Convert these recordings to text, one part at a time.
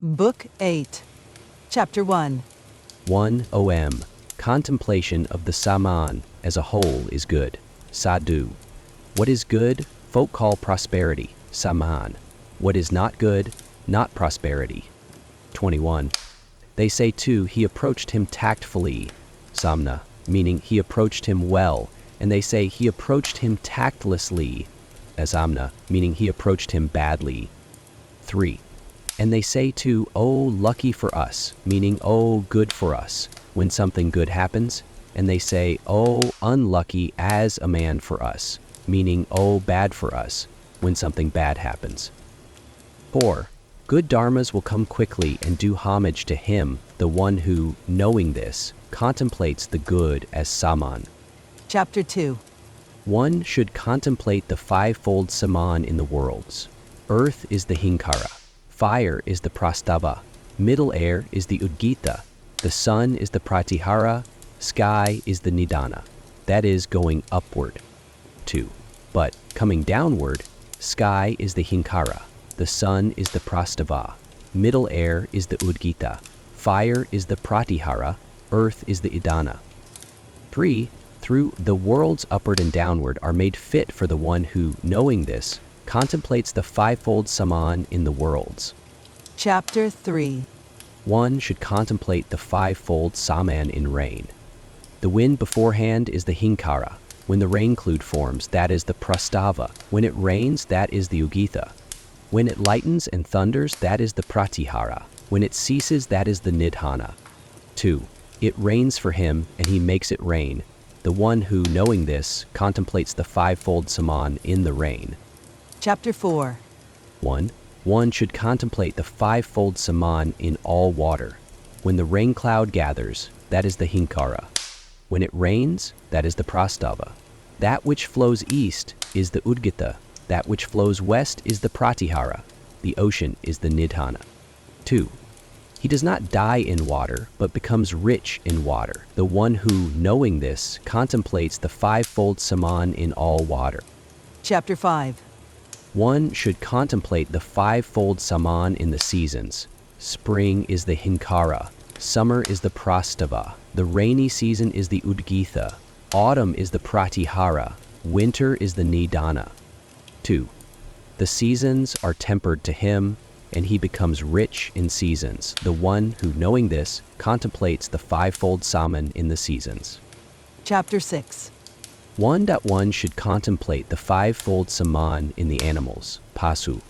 Book 8, Chapter 1. 1 OM. Contemplation of the Saman as a whole is good. Sadhu. What is good, folk call prosperity, Saman. What is not good, not prosperity. 21. They say too, he approached him tactfully, Samna, meaning he approached him well, and they say he approached him tactlessly, Asamna, meaning he approached him badly. 3. And they say too, oh, lucky for us, meaning oh, good for us, when something good happens, and they say, oh, unlucky as a man for us, meaning oh, bad for us, when something bad happens. 4. Good dharmas will come quickly and do homage to him, the one who, knowing this, contemplates the good as Saman. Chapter 2. One should contemplate the fivefold Saman in the worlds. Earth is the Hinkara. Fire is the Prastava, middle air is the Udgita, the sun is the Pratihara, sky is the Nidana, that is going upward. 2. But coming downward, sky is the Hinkara, the sun is the Prastava, middle air is the Udgita, fire is the Pratihara, earth is the Idana. 3. Through the worlds upward and downward are made fit for the one who, knowing this, contemplates the fivefold Saman in the worlds. Chapter 3. One should contemplate the fivefold Saman in rain. The wind beforehand is the Hinkara. When the rain cloud forms, that is the Prastava. When it rains, that is the Ugitha. When it lightens and thunders, that is the Pratihara. When it ceases, that is the Nidhana. 2. It rains for him, and he makes it rain. The one who, knowing this, contemplates the fivefold Saman in the rain. Chapter 4. 1. One should contemplate the fivefold Saman in all water. When the rain cloud gathers, that is the Hinkara. When it rains, that is the Prastava. That which flows east is the Udgita. That which flows west is the Pratihara. The ocean is the Nidhana. 2. He does not die in water, but becomes rich in water. The one who, knowing this, contemplates the fivefold Saman in all water. Chapter 5. One should contemplate the fivefold Saman in the seasons. Spring is the Hinkara, summer is the Prastava, the rainy season is the Udgitha, autumn is the Pratihara, winter is the Nidana. 2. The seasons are tempered to him, and he becomes rich in seasons. The one who, knowing this, contemplates the fivefold Saman in the seasons. Chapter 6. 1.1 should contemplate the fivefold Saman in the animals, Pasu.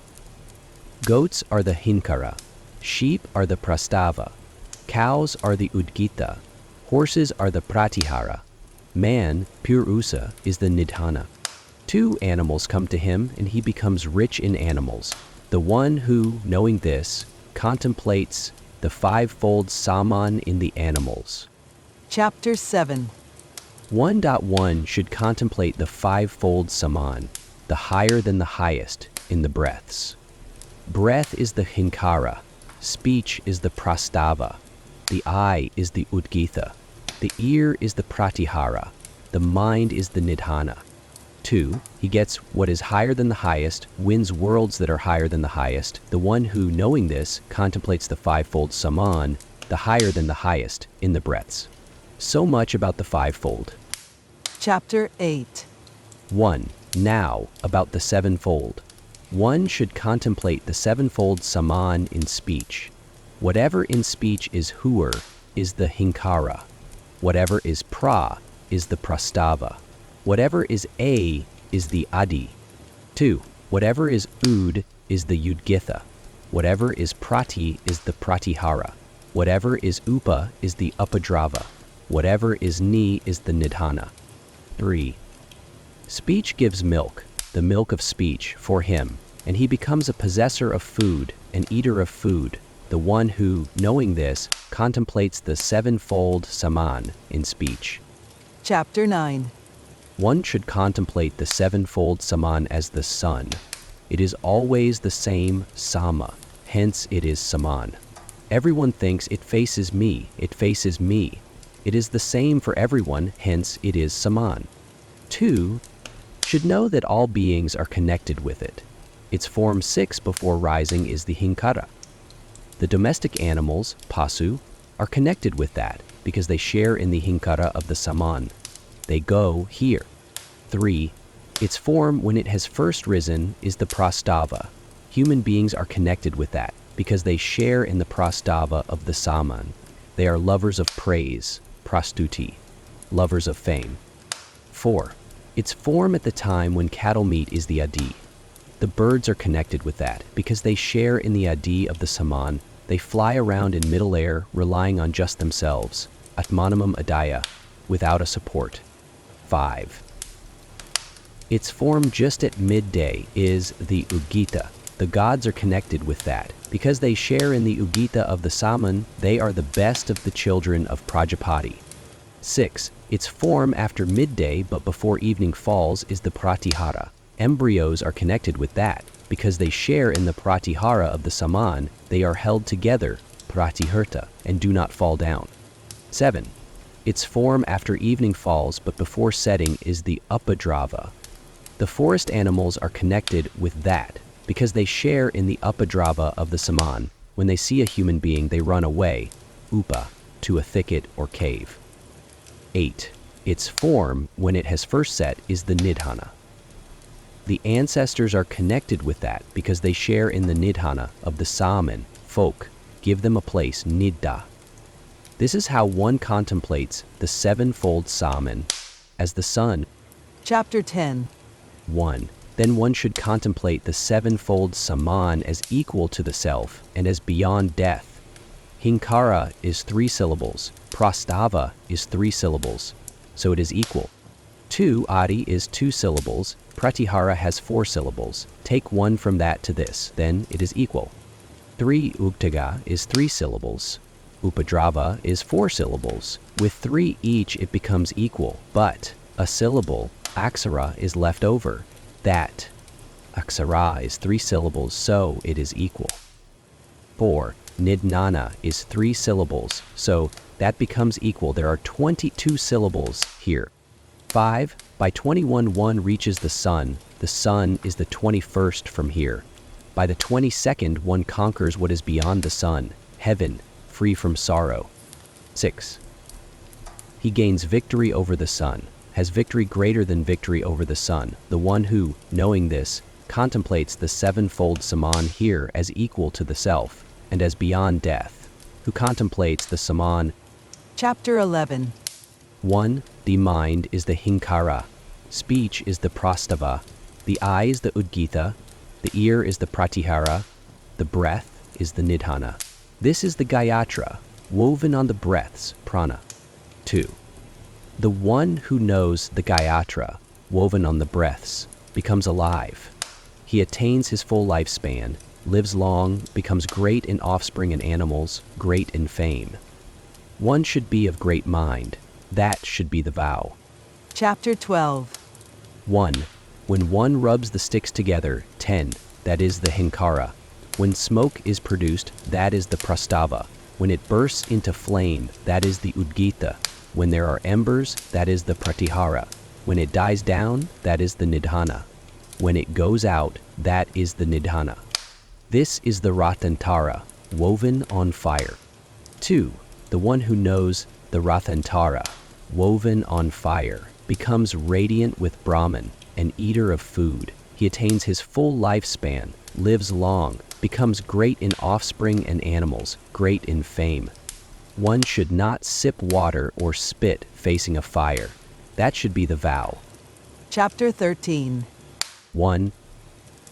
Goats are the Hinkara, sheep are the Prastava, cows are the Udgita, horses are the Pratihara, man, Purusa, is the Nidhana. 2 animals come to him and he becomes rich in animals. The one who, knowing this, contemplates the fivefold Saman in the animals. Chapter 7. 1.1 should contemplate the fivefold Saman, the higher than the highest, in the breaths. Breath is the Hinkara, speech is the Prastava, the eye is the Udgitha, the ear is the Pratihara, the mind is the Nidhana. 2. He gets what is higher than the highest, wins worlds that are higher than the highest. The one who, knowing this, contemplates the fivefold Saman, the higher than the highest, in the breaths. So much about the fivefold. Chapter 8. 1. Now, about the sevenfold. One should contemplate the sevenfold Saman in speech. Whatever in speech is huer is the Hinkara. Whatever is pra is the Prastava. Whatever is a is the Adi. 2. Whatever is ud is the Udgitha. Whatever is prati is the Pratihara. Whatever is upa is the Upadrava. Whatever is ni is the Nidhana. 3. Speech gives milk, the milk of speech, for him, and he becomes a possessor of food, an eater of food, the one who, knowing this, contemplates the sevenfold Saman in speech. Chapter 9. One should contemplate the sevenfold Saman as the sun. It is always the same Sama, hence it is Saman. Everyone thinks it faces me, it faces me. It is the same for everyone, hence it is Saman. 2. Should know that all beings are connected with it. Its form 6 before rising is the Hinkara. The domestic animals, pasu, are connected with that because they share in the hinkara of the saman. They go here. 3. Its form when it has first risen is the prastava. Human beings are connected with that because they share in the prastava of the saman. They are lovers of praise, prastuti, lovers of fame. 4. Its form at the time when cattle meet is the adi. The birds are connected with that because they share in the adi of the saman. They fly around in middle air relying on just themselves, atmanamam adaya, without a support. 5. Its form just at midday is the Ugita. The gods are connected with that. Because they share in the Ugita of the Saman, they are the best of the children of Prajapati. 6. Its form after midday but before evening falls is the Pratihara. Embryos are connected with that. Because they share in the Pratihara of the Saman, they are held together, Pratihirta, and do not fall down. 7. Its form after evening falls but before setting is the Upadrava. The forest animals are connected with that because they share in the Upadrava of the Saman. When they see a human being, they run away, upa, to a thicket or cave. 8. Its form, when it has first set, is the Nidhana. The ancestors are connected with that because they share in the Nidhana of the Saman, folk, give them a place, Nidda. This is how one contemplates the sevenfold Saman as the sun. Chapter 10. 1. Then one should contemplate the sevenfold Saman as equal to the self and as beyond death. Hinkara is 3 syllables, prastava is 3 syllables, so it is equal. 2. Adi is 2 syllables, pratihara has 4 syllables. Take one from that to this, then it is equal. 3. Uktaga is 3 syllables. Upadrava is 4 syllables. With 3 each it becomes equal, but a syllable, aksara, is left over. That aksara is 3 syllables, so it is equal. 4. Nidnana is 3 syllables, so that becomes equal. There are 22 syllables here. 5. By 21 one reaches the sun. The sun is the 21st from here. By the 22nd one conquers what is beyond the sun, heaven, free from sorrow. 6. He gains victory over the sun, has victory greater than victory over the sun. The one who, knowing this, contemplates the sevenfold Saman here as equal to the self, and as beyond death, who contemplates the Saman. Chapter 11. 1. The mind is the hinkara, speech is the prastava, the eye is the udgita, the ear is the pratihara, the breath is the nidhana. This is the gayatra, woven on the breaths, prana. 2. The one who knows the gayatra, woven on the breaths, becomes alive. He attains his full lifespan, lives long, becomes great in offspring and animals, great in fame. One should be of great mind. That should be the vow. Chapter 12. 1. When one rubs the sticks together, 10, that is the hinkara. When smoke is produced, that is the prastava. When it bursts into flame, that is the udgita. When there are embers, that is the pratihara. When it dies down, that is the nidhana. When it goes out, that is the nidhana. This is the ratantara, woven on fire. 2. The one who knows the ratantara, woven on fire, becomes radiant with Brahman, an eater of food. He attains his full lifespan, lives long, becomes great in offspring and animals, great in fame. One should not sip water or spit facing a fire. That should be the vow. Chapter 13. 1.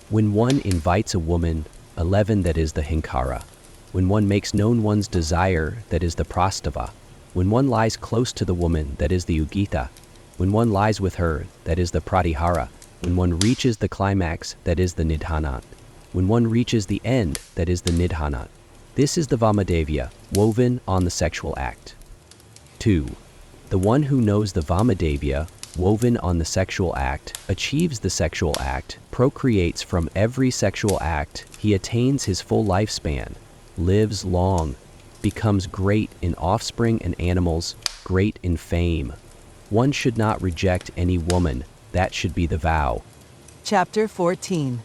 When one invites a woman, 11, that is the hinkara. When one makes known one's desire, that is the prastava. When one lies close to the woman, that is the ugita. When one lies with her, that is the pratihara. When one reaches the climax, that is the nidhana. When one reaches the end, that is the nidhana. This is the Vamadevya, woven on the sexual act. 2. The one who knows the Vamadevya, woven on the sexual act, achieves the sexual act, procreates from every sexual act, he attains his full lifespan, lives long, becomes great in offspring and animals, great in fame. One should not reject any woman, that should be the vow. Chapter 14.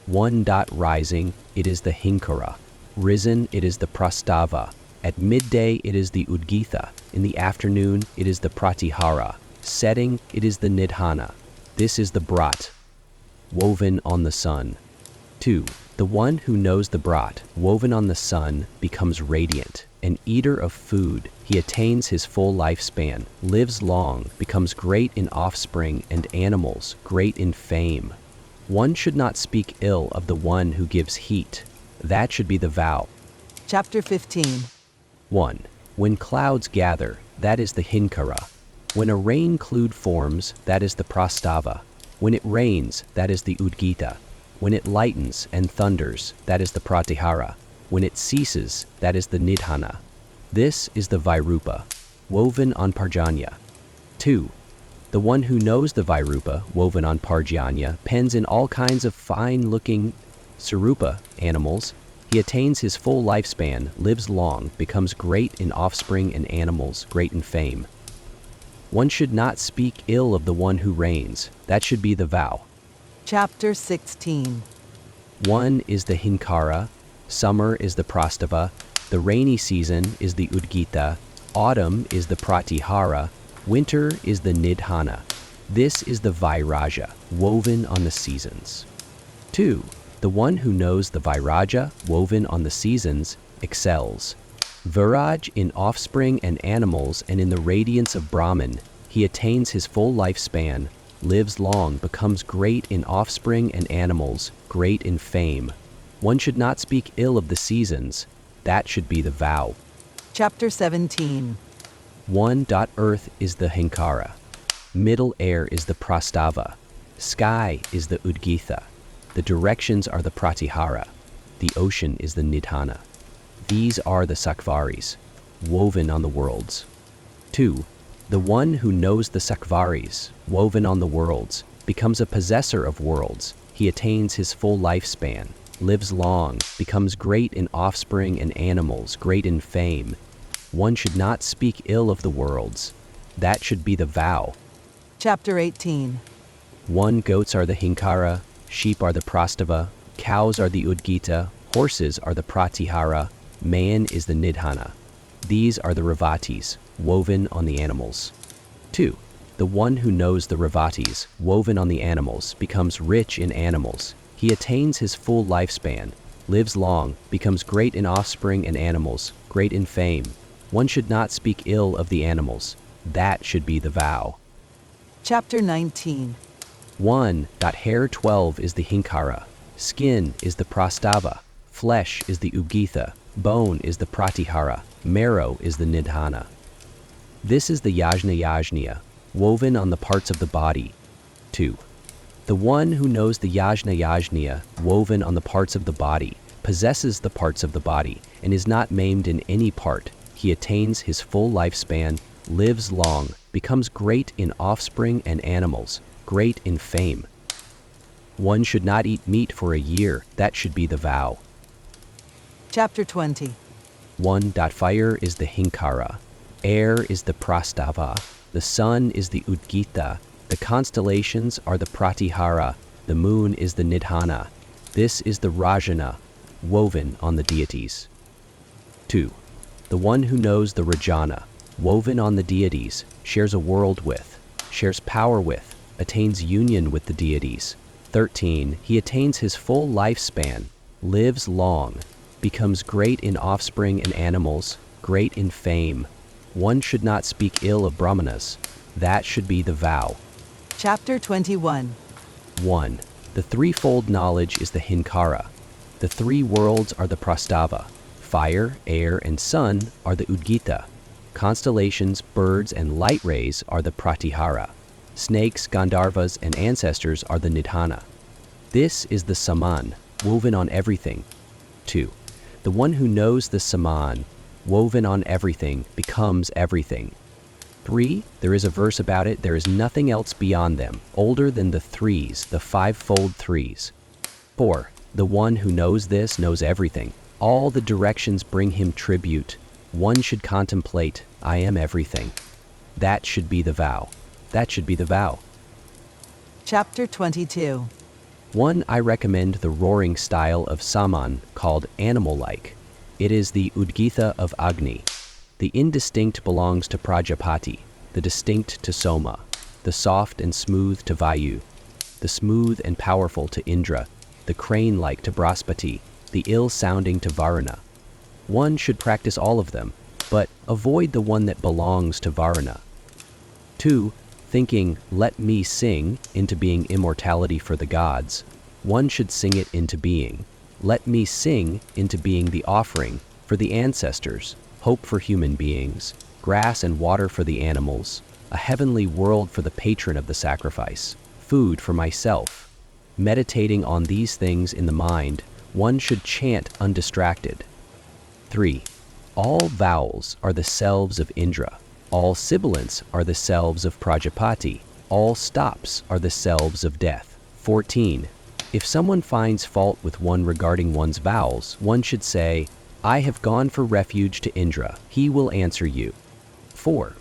1. Rising, it is the hinkara. Risen, it is the Prastava. At midday, it is the Udgitha. In the afternoon, it is the Pratihara. Setting, it is the Nidhana. This is the Brat, woven on the sun. 2. The one who knows the Brat, woven on the sun, becomes radiant. An eater of food, he attains his full lifespan, lives long, becomes great in offspring and animals, great in fame. One should not speak ill of the one who gives heat. That should be the vow. Chapter 15. 1. When clouds gather, that is the Hinkara. When a rain cloud forms, that is the Prastava. When it rains, that is the Udgita. When it lightens and thunders, that is the Pratihara. When it ceases, that is the Nidhana. This is the Vairupa, woven on Parjanya. 2. The one who knows the Vairupa, woven on Parjanya, pens in all kinds of fine-looking Sarupa animals. He attains his full lifespan, lives long, becomes great in offspring and animals, great in fame. One should not speak ill of the one who reigns. That should be the vow. Chapter 16. 1 is the Hinkara, summer is the Prastava, the rainy season is the Udgita, autumn is the Pratihara, winter is the Nidhana. This is the Vairaja, woven on the seasons. 2. The one who knows the Vairaja, woven on the seasons, excels. Viraj in offspring and animals and in the radiance of Brahman, he attains his full lifespan, lives long, becomes great in offspring and animals, great in fame. One should not speak ill of the seasons. That should be the vow. Chapter 17. 1. Earth is the Hinkara. Middle air is the Prastava. Sky is the Udgitha. The directions are the Pratihara. The ocean is the Nidhana. These are the Sakvaris, woven on the worlds. 2. The one who knows the Sakvaris, woven on the worlds, becomes a possessor of worlds. He attains his full lifespan, lives long, becomes great in offspring and animals, great in fame. One should not speak ill of the worlds. That should be the vow. Chapter 18. 1. Goats are the Hinkara, sheep are the Prastava, cows are the Udgita, horses are the Pratihara, man is the Nidhana. These are the Ravatis, woven on the animals. 2. The one who knows the Ravatis, woven on the animals, becomes rich in animals. He attains his full lifespan, lives long, becomes great in offspring and animals, great in fame. One should not speak ill of the animals. That should be the vow. Chapter 19. 1. Hair 12 is the Hinkara. Skin is the Prastava. Flesh is the Udgitha. Bone is the Pratihara. Marrow is the Nidhana. This is the Yajna, woven on the parts of the body. 2. The one who knows the Yajna, woven on the parts of the body, possesses the parts of the body, and is not maimed in any part. He attains his full lifespan, lives long, becomes great in offspring and animals, great in fame. One should not eat meat for a year. That should be the vow. Chapter 20. 1. Fire is the Hinkara. Air is the Prastava. The sun is the Udgita. The constellations are the Pratihara. The moon is the Nidhana. This is the Rajana, woven on the deities. 2. The one who knows the Rajana, woven on the deities, shares a world with, shares power with, attains union with the deities. 13. He attains his full lifespan, lives long, becomes great in offspring and animals, great in fame. One should not speak ill of Brahmanas. That should be the vow. Chapter 21. 1. The threefold knowledge is the Hinkara. The three worlds are the Prastava. Fire, air, and sun are the Udgita. Constellations, birds, and light rays are the Pratihara. Snakes, Gandharvas, and ancestors are the Nidhana. This is the Saman, woven on everything. 2. The one who knows the Saman, woven on everything, becomes everything. 3. There is a verse about it. There is nothing else beyond them, older than the threes, the fivefold threes. 4. The one who knows this knows everything. All the directions bring him tribute. One should contemplate, I am everything. That should be the vow. That should be the vow. Chapter 22. 1. I recommend the roaring style of Saman, called animal-like. It is the Udgitha of Agni. The indistinct belongs to Prajapati, the distinct to Soma, the soft and smooth to Vayu, the smooth and powerful to Indra, the crane-like to Brahaspati, the ill-sounding to Varuna. One should practice all of them, but avoid the one that belongs to Varuna. 2. Thinking, let me sing, into being immortality for the gods. One should sing it into being. Let me sing into being the offering for the ancestors, hope for human beings, grass and water for the animals, a heavenly world for the patron of the sacrifice, food for myself. Meditating on these things in the mind, one should chant undistracted. 3. All vowels are the selves of Indra. All sibilants are the selves of Prajapati. All stops are the selves of death. 14. If someone finds fault with one regarding one's vowels, one should say, I have gone for refuge to Indra. He will answer you. 4.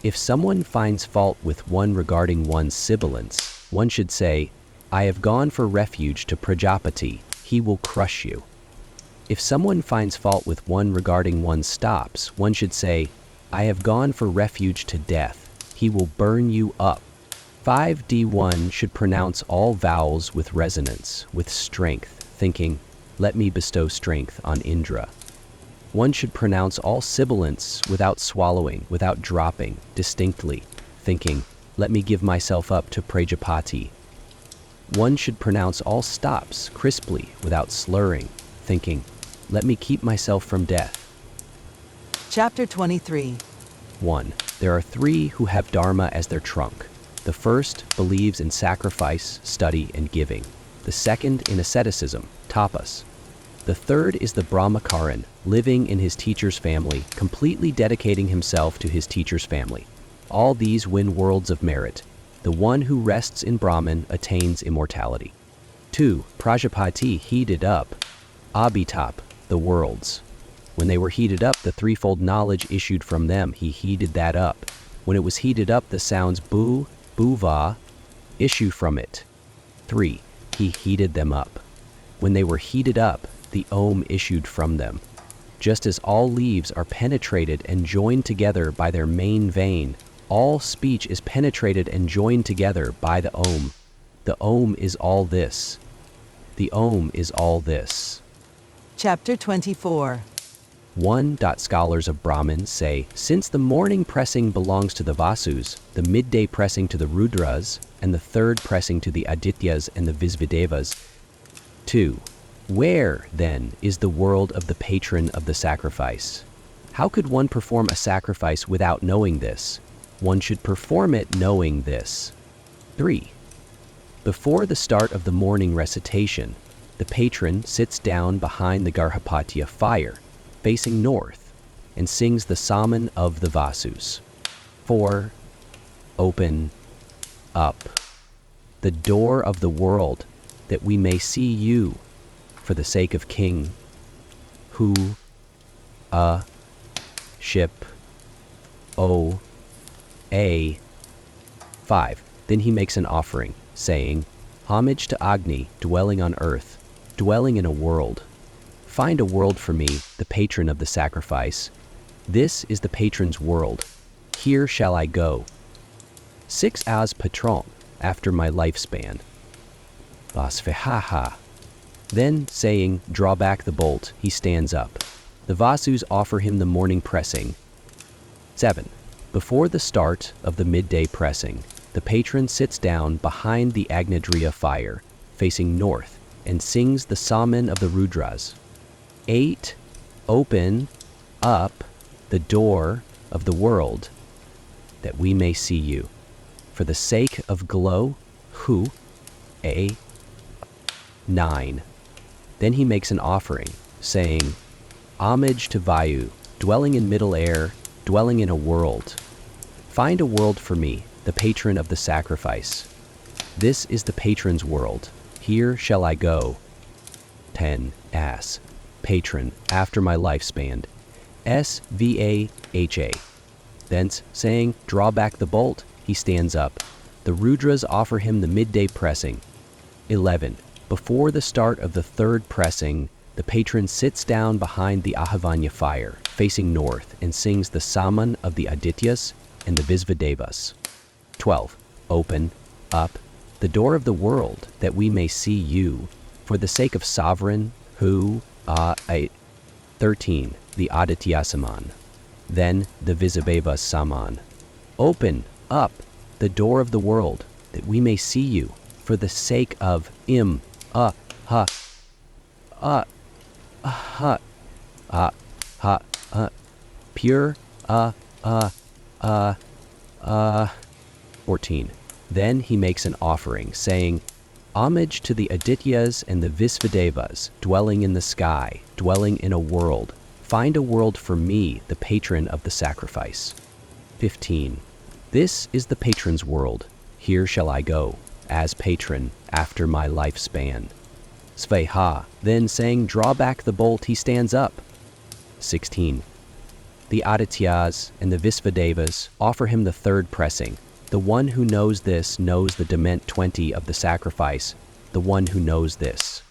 If someone finds fault with one regarding one's sibilants, one should say, I have gone for refuge to Prajapati. He will crush you. If someone finds fault with one regarding one's stops, one should say, I have gone for refuge to death. He will burn you up. 5D1 should pronounce all vowels with resonance, with strength, thinking, let me bestow strength on Indra. One should pronounce all sibilants without swallowing, without dropping, distinctly, thinking, let me give myself up to Prajapati. One should pronounce all stops crisply, without slurring, thinking, let me keep myself from death. Chapter 23. 1. There are 3 who have Dharma as their trunk. The first believes in sacrifice, study, and giving. The second in asceticism, tapas. The third is the Brahmacharan, living in his teacher's family, completely dedicating himself to his teacher's family. All these win worlds of merit. The one who rests in Brahman attains immortality. 2. Prajapati heated up Abhitap, the worlds. When they were heated up, the threefold knowledge issued from them. He heated that up. When it was heated up, the sounds bu, buva, issue from it. 3. He heated them up. When they were heated up, the om issued from them. Just as all leaves are penetrated and joined together by their main vein, all speech is penetrated and joined together by the om. The om is all this. The om is all this. Chapter 24. 1. Scholars of Brahman say, since the morning pressing belongs to the Vasus, the midday pressing to the Rudras, and the third pressing to the Adityas and the Visvadevas. 2. Where, then, is the world of the patron of the sacrifice? How could one perform a sacrifice without knowing this? One should perform it knowing this. 3. Before the start of the morning recitation, the patron sits down behind the Garhapatya fire, facing north, and sings the Saman of the Vasus. 4. Open up the door of the world, that we may see you, for the sake of King, who, a, ship, o, a. 5. Then he makes an offering, saying, homage to Agni, dwelling on earth, dwelling in a world. Find a world for me, the patron of the sacrifice. This is the patron's world. Here shall I go. 6 as patron, after my lifespan. Vasvehaha. Then, saying, draw back the bolt, he stands up. The Vasus offer him the morning pressing. 7. Before the start of the midday pressing, the patron sits down behind the Agnadriya fire, facing north, and sings the Saman of the Rudras. 8. Open up the door of the world, that we may see you. For the sake of glow, who, a. 9. Then he makes an offering, saying, homage to Vayu, dwelling in middle air, dwelling in a world. Find a world for me, the patron of the sacrifice. This is the patron's world. Here shall I go. 10 as patron after my lifespan. Svaha. Thence, saying, draw back the bolt, he stands up. The Rudras offer him the midday pressing. 11. Before the start of the third pressing, The patron sits down behind the Ahavanya fire, facing north, and sings the Saman of the Adityas and the Visvadevas. 12. Open, up, the door of the world, that we may see you, for the sake of sovereign, who, 13. The Adityasaman. Then the Visvadevas Saman. Open, up, the door of the world, that we may see you, for the sake of pure, 14. Then he makes an offering, saying, Homage to the Adityas and the Visvadevas, dwelling in the sky, dwelling in a world. Find a world for me, the patron of the sacrifice. 15. This is the patron's world. Here shall I go, as patron, after my lifespan. Sveha, then saying, Draw back the bolt, he stands up. 16. The Adityas and the Visvadevas offer him the third pressing. The one who knows this knows the dement 20 of the sacrifice. The one who knows this